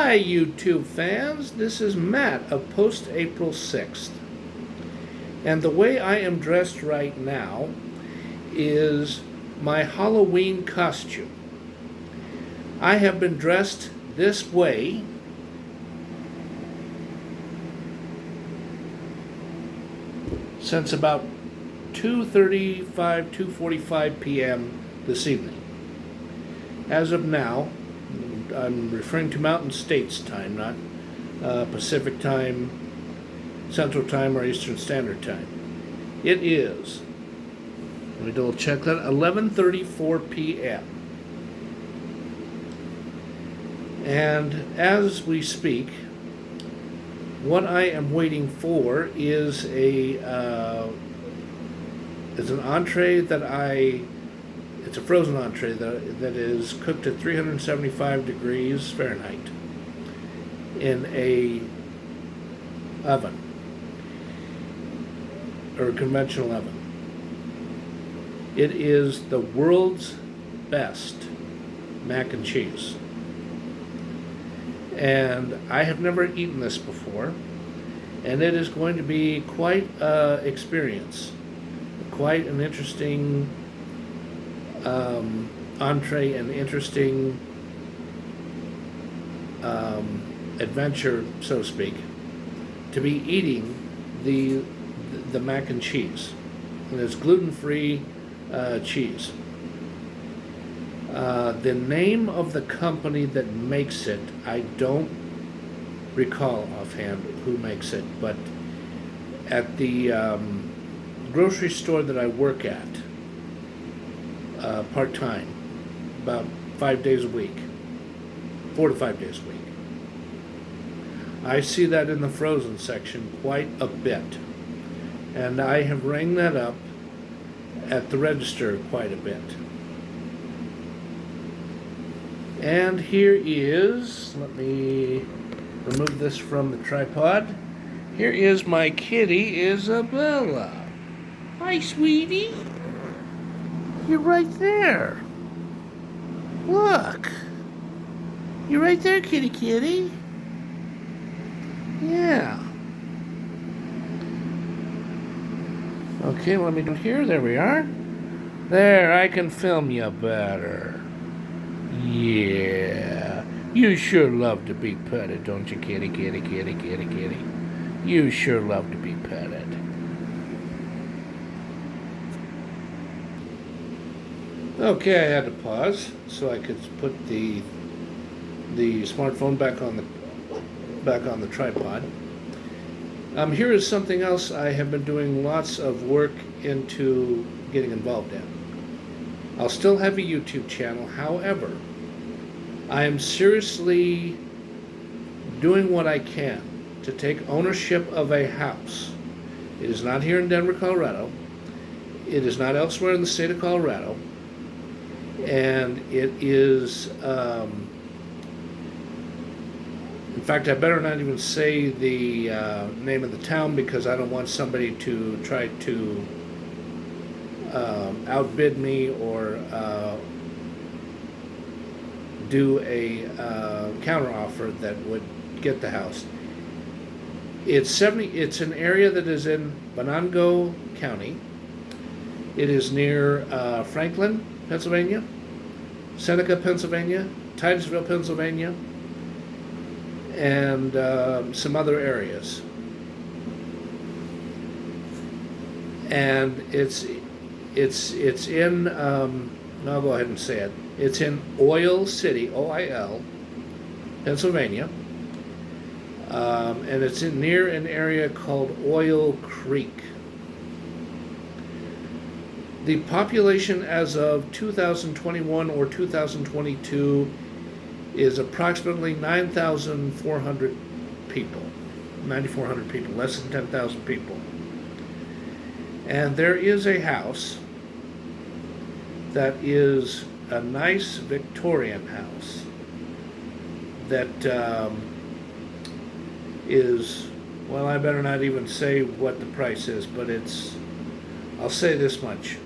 Hi YouTube fans, this is Matt of Post April 6th. And the way I am dressed right now is my Halloween costume. I have been dressed this way since about 2:45 p.m. this evening. As of now, I'm referring to Mountain States time, not Pacific time, Central time, or Eastern Standard time. It is, let me double check that, 11:34 p.m. And as we speak, what I am waiting for is an entree that it's a frozen entree that is cooked at 375 degrees Fahrenheit in a oven, or a conventional oven. It is the world's best mac and cheese. And I have never eaten this before, and it is going to be quite an experience, quite an interesting entree and interesting adventure, so to speak, to be eating the mac and cheese. And it's gluten-free cheese. The name of the company that makes it, I don't recall offhand who makes it, but at the grocery store that I work at, part-time, about 5 days a week, 4 to 5 days a week, I see that in the frozen section quite a bit, and I have rang that up at the register quite a bit. And here is, let me remove this from the tripod. Here is my kitty, Isabella. Hi, sweetie. You're right there. Look. You're right there, kitty kitty. Yeah. Okay, let me do it here. There we are. There, I can film you better. Yeah. You sure love to be petted, don't you, kitty, kitty, kitty, kitty, kitty? You sure love to be petted. Okay, I had to pause so I could put the smartphone back on the tripod. Here is something else I have been doing lots of work into getting involved in. I'll still have a YouTube channel, however, I am seriously doing what I can to take ownership of a house. It is not here in Denver, Colorado. It is not elsewhere in the state of Colorado. And it is, in fact, I better not even say the name of the town, because I don't want somebody to try to outbid me or do a counter offer that would get the house. It's an area that is in Venango County. It is near Franklin, Pennsylvania, Seneca, Pennsylvania, Titusville, Pennsylvania, and some other areas. And it's in, I'll go ahead and say it. It's in Oil City, O-I-L, Pennsylvania, and it's near an area called Oil Creek. The population as of 2021 or 2022 is approximately 9,400 people, 9,400 people, less than 10,000 people. And there is a house that is a nice Victorian house that is, well, I better not even say what the price is, but I'll say this much.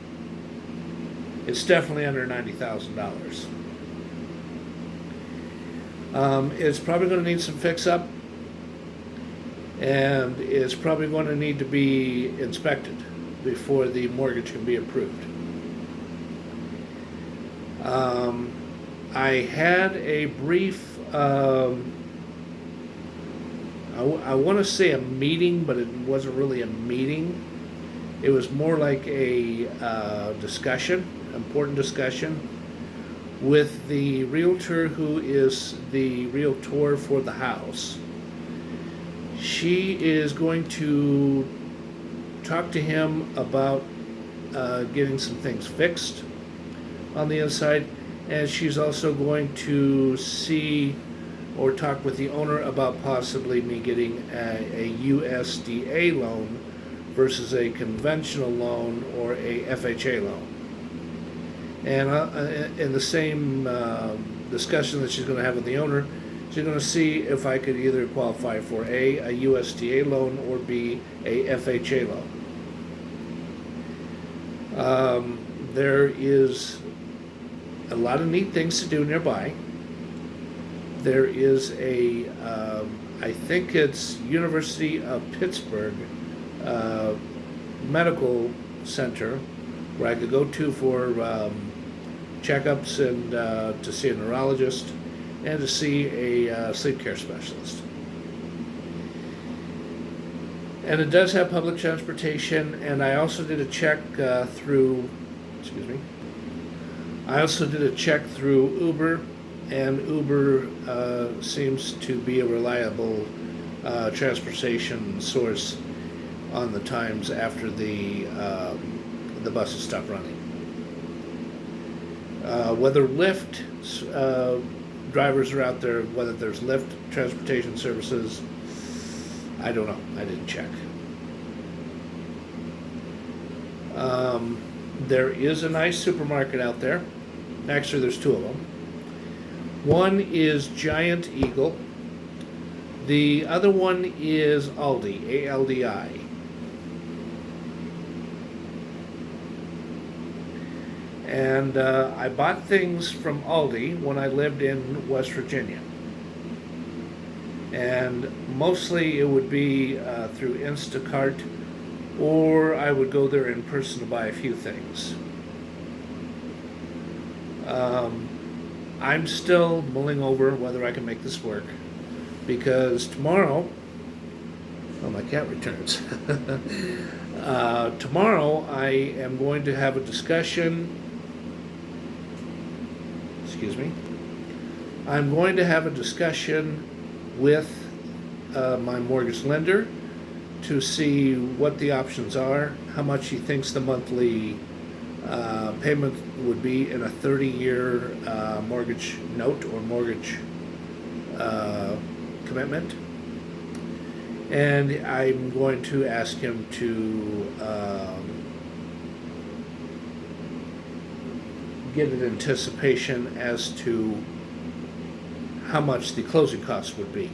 It's definitely under $90,000. It's probably going to need some fix-up, and it's probably going to need to be inspected before the mortgage can be approved. I had a brief, I want to say a meeting, but it wasn't really a meeting. It was more like a discussion, important discussion, with the realtor who is the realtor for the house. She is going to talk to him about getting some things fixed on the inside, and she's also going to see or talk with the owner about possibly me getting a USDA loan versus a conventional loan or a FHA loan. And in the same discussion that she's going to have with the owner, she's going to see if I could either qualify for A, USDA loan, or B, a FHA loan. There is a lot of neat things to do nearby. There is a, I think it's University of Pittsburgh medical center where I could go to for checkups and to see a neurologist and to see a sleep care specialist. And it does have public transportation, and I also did a check through, I also did a check through Uber, and Uber seems to be a reliable transportation source on the times after the buses stop running. Whether Lyft drivers are out there, whether there's Lyft transportation services, I don't know. I didn't check. There is a nice supermarket out there. Actually, there's two of them. One is Giant Eagle. The other one is Aldi, A-L-D-I. And I bought things from Aldi when I lived in West Virginia. And mostly it would be through Instacart, or I would go there in person to buy a few things. I'm still mulling over whether I can make this work, because tomorrow, oh, my cat returns. Tomorrow I am going to have a discussion, I'm going to have a discussion with my mortgage lender to see what the options are, how much he thinks the monthly payment would be in a 30-year mortgage note or mortgage commitment. And I'm going to ask him to get an anticipation as to how much the closing costs would be.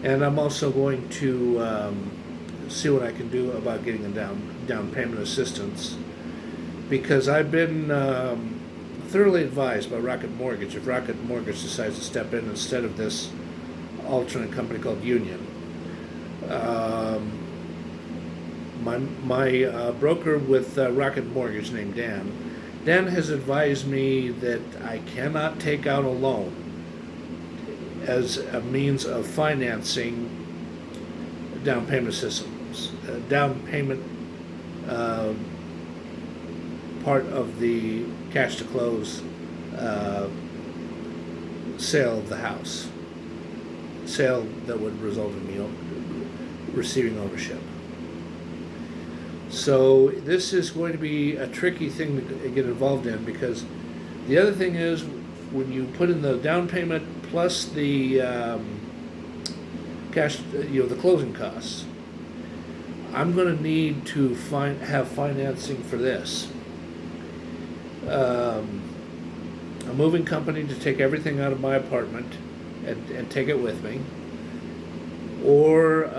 And I'm also going to see what I can do about getting a down payment assistance, because I've been thoroughly advised by Rocket Mortgage, if Rocket Mortgage decides to step in instead of this alternate company called Union. My broker with Rocket Mortgage, named Dan has advised me that I cannot take out a loan as a means of financing down payment systems, down payment part of the cash to close sale of the house, sale that would result in me receiving ownership. So this is going to be a tricky thing to get involved in, because the other thing is, when you put in the down payment plus the cash, the closing costs, I'm going to need to have financing for this. A moving company to take everything out of my apartment and take it with me, or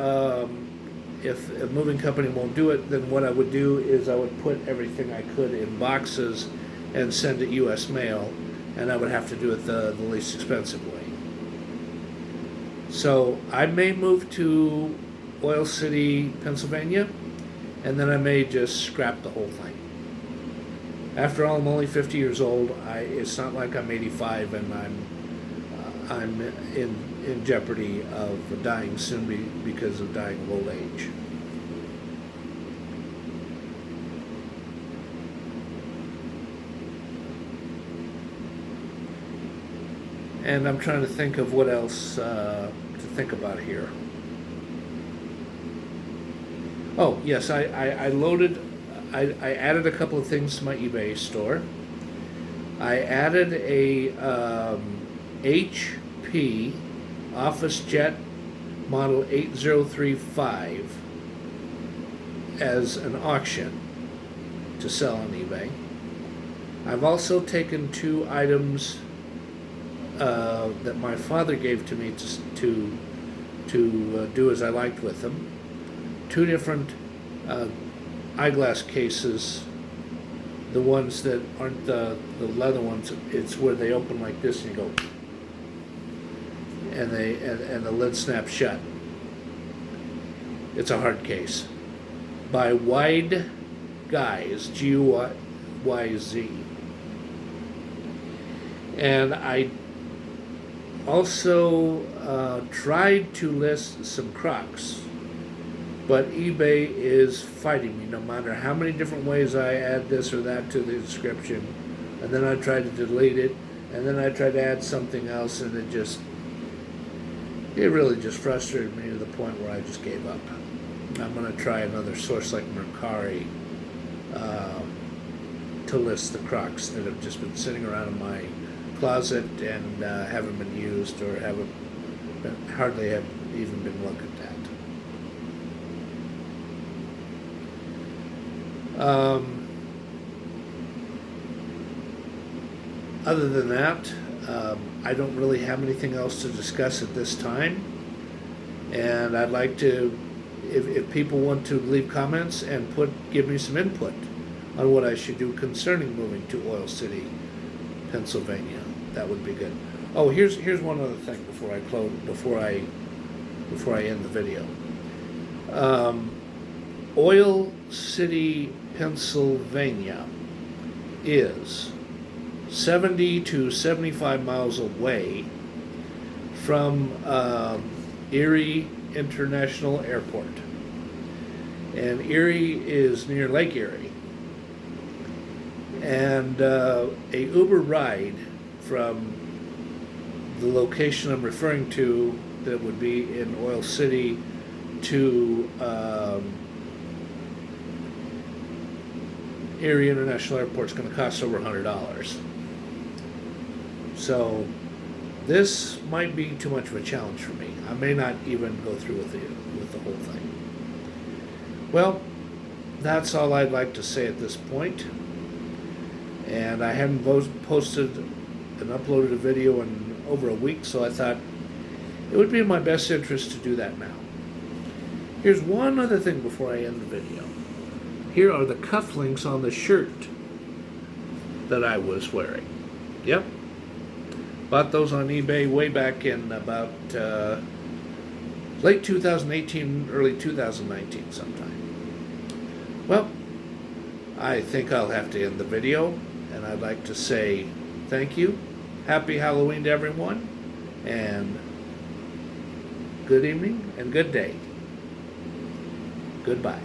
if a moving company won't do it, then what I would do is I would put everything I could in boxes and send it U.S. mail and I would have to do it the least expensive way. So I may move to Oil City, Pennsylvania, and then I may just scrap the whole thing. After all, I'm only 50 years old. It's not like I'm 85 and I'm in jeopardy of dying soon because of dying of old age. And I'm trying to think of what else to think about here. Oh, yes, I added a couple of things to my eBay store. I added a HP Office Jet Model 8035 as an auction to sell on eBay. I've also taken 2 items that my father gave to me to do as I liked with them. 2 different eyeglass cases. The ones that aren't the leather ones, it's where they open like this and you go, and the lid snaps shut. It's a hard case. By GUYZ, GUYZ. And I also tried to list some Crocs, but eBay is fighting me no matter how many different ways I add this or that to the description, and then I try to delete it, and then I try to add something else, and it really just frustrated me to the point where I just gave up. I'm going to try another source like MACARONI to list the Crocs that have just been sitting around in my closet and haven't been used or hardly have even been looked at. Other than that, I don't really have anything else to discuss at this time, and I'd like to, if people want to leave comments and give me some input on what I should do concerning moving to Oil City, Pennsylvania, that would be good. Oh, here's one other thing before I end the video. Oil City, Pennsylvania is 70 to 75 miles away from Erie International Airport. And Erie is near Lake Erie. And a Uber ride from the location I'm referring to, that would be in Oil City, to Erie International Airport is going to cost over $100. So this might be too much of a challenge for me. I may not even go through with the whole thing. Well, that's all I'd like to say at this point. And I haven't posted and uploaded a video in over a week, so I thought it would be in my best interest to do that now. Here's one other thing before I end the video. Here are the cufflinks on the shirt that I was wearing. Yep. Bought those on eBay way back in about late 2018, early 2019 sometime. Well, I think I'll have to end the video, and I'd like to say thank you, happy Halloween to everyone, and good evening and good day. Goodbye.